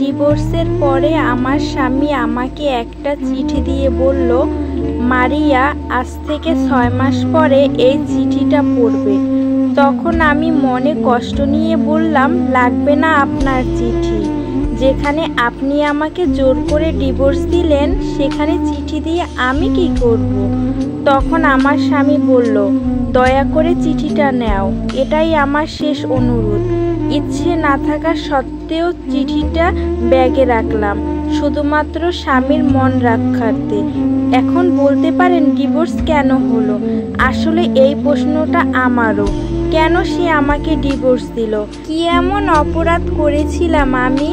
ডিভোর্সের পরে আমার স্বামী আমাকে একটা চিঠি দিয়ে বলল, মারিয়া, আজ থেকে 6 মাস পরে এই চিঠিটা পড়বে। তখন আমি মনে কষ্ট নিয়ে বললাম, লাগবে না আপনার চিঠি। যেখানে আপনি আমাকে জোর করে ডিভোর্স দিলেন, সেখানে চিঠি দিয়ে আমি কি করব? তখন আমার স্বামী বলল, দয়া করে চিঠিটা নাও, এটাই আমার শেষ অনুরোধ। ইচ্ছে না থাকা সত্ত্বেও চিঠিটা ব্যাগে রাখলাম, শুধুমাত্র স্বামীর মন রক্ষার্থে। এখন বলতে পারেন ডিভোর্স কেন হলো? আসলে এই প্রশ্নটা আমারও। কেন সে আমাকে ডিভোর্স দিল? কি এমন অপরাধ করেছিলাম আমি?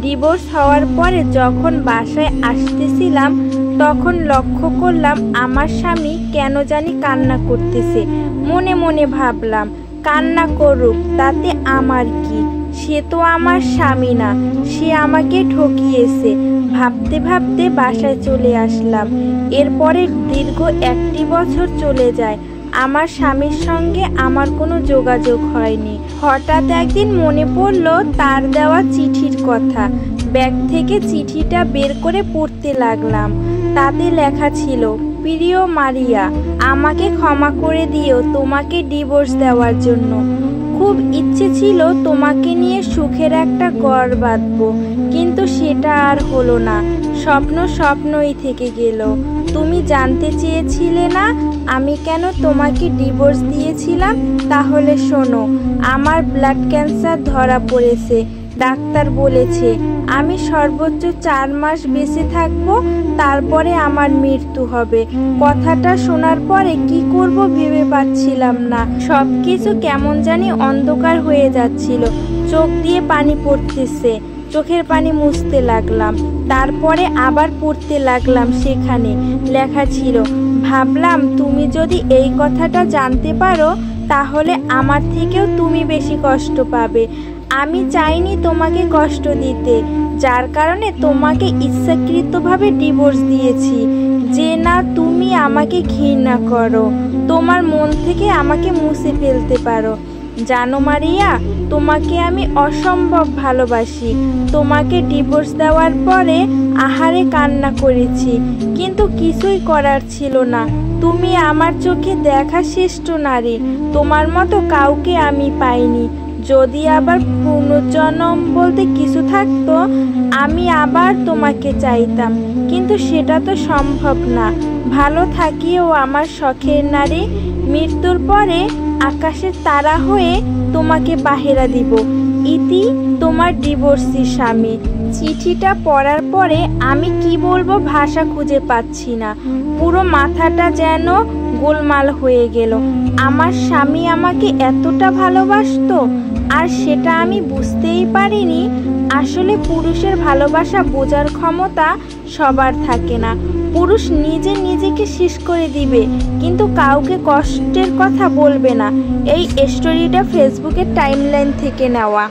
ডিভোর্স হওয়ার পরে যখন বাসায় আসতেছিলাম, তখন লক্ষ্য করলাম আমার স্বামী কেন জানি কান্না করতেছে। মনে মনে ভাবলাম, কান্না করুক, তাতে আমার কি? সে তো আমার স্বামী না, সে আমাকে ঠকিয়েছে। ভাবতে ভাবতে বাসায় চলে আসলাম। এরপরে দীর্ঘ 1 বছর চলে যায়, আমার স্বামীর সঙ্গে আমার কোনো যোগাযোগ হয়নি। হঠাৎ একদিন মনে পড়ল তার দেওয়া চিঠির কথা। ব্যাগ থেকে চিঠিটা বের করে পড়তে লাগলাম। তাতে লেখা ছিল, প্রিয় মারিয়া, আমাকে ক্ষমা করে দিও তোমাকে ডিভোর্স দেওয়ার জন্য। খুব ইচ্ছে ছিল তোমাকে নিয়ে সুখের একটা ঘর বাঁধবো, কিন্তু সেটা আর হলো না। স্বপ্ন স্বপ্নই থেকে গেল। তুমি জানতে চেয়েছিলে না আমি কেন তোমাকে ডিভোর্স দিয়েছিলাম? তাহলে শোনো, আমার ব্লাড ক্যান্সার ধরা পড়েছে। ডাক্তার বলেছে আমি সর্বোচ্চ 4 মাস বেঁচে থাকবো, তারপরে আমার মৃত্যু হবে। কথাটা শোনার পরে কি করব ভেবে পাচ্ছিলাম না। সবকিছু কেমন জানি অন্ধকার হয়ে যাচ্ছিল। চোখ দিয়ে পানি পড়তেছে। চোখের পানি মুছতে লাগলাম। তারপরে আবার পড়তে লাগলাম। সেখানে লেখা ছিল, ভাবলাম তুমি যদি এই কথাটা জানতে পারো, তাহলে আমার থেকেও তুমি বেশি কষ্ট পাবে। আমি চাইনি তোমাকে কষ্ট দিতে, যার কারণে তোমাকে ইচ্ছাকৃতভাবে ডিভোর্স দিয়েছি, যে না তুমি আমাকে ঘৃণা করো, তোমার মন থেকে আমাকে মুছে ফেলতে পারো। জানো মারিয়া, তোমাকে আমি অসম্ভব ভালোবাসি। তোমাকে ডিভোর্স দেওয়ার পরে আহারে কান্না করেছি, কিন্তু কিছুই করার ছিল না। তুমি আমার চোখে দেখা শ্রেষ্ঠ নারী। তোমার মতো কাউকে আমি পাইনি। যদি আবার পুনর্জন্ম বলতে কিছু থাকতো, আমি আবার তোমাকে চাইতাম, কিন্তু সেটা তো সম্ভব না। ভালো থাকিও আমার শখের নারী। মৃত্যুর পরে আকাশের তারা হয়ে তোমাকে পাহারা দিব। ইতি, তোমার ডিভোর্সি স্বামী। চিঠিটা পড়ার পরে আমি কি বলবো ভাষা খুঁজে পাচ্ছি না। পুরো মাথাটা যেন গোলমাল হয়ে গেল। আমার স্বামী আমাকে এতটা ভালোবাসতো, আর সেটা আমি বুঝতেই পারিনি। আসলে পুরুষের ভালোবাসা বোঝার ক্ষমতা সবার থাকে না। পুরুষ নিজে নিজেকে শেষ করে দিবে, কিন্তু কাউকে কষ্টের কথা বলবে না। এই স্টোরিটা ফেসবুকের টাইমলাইন থেকে নেওয়া।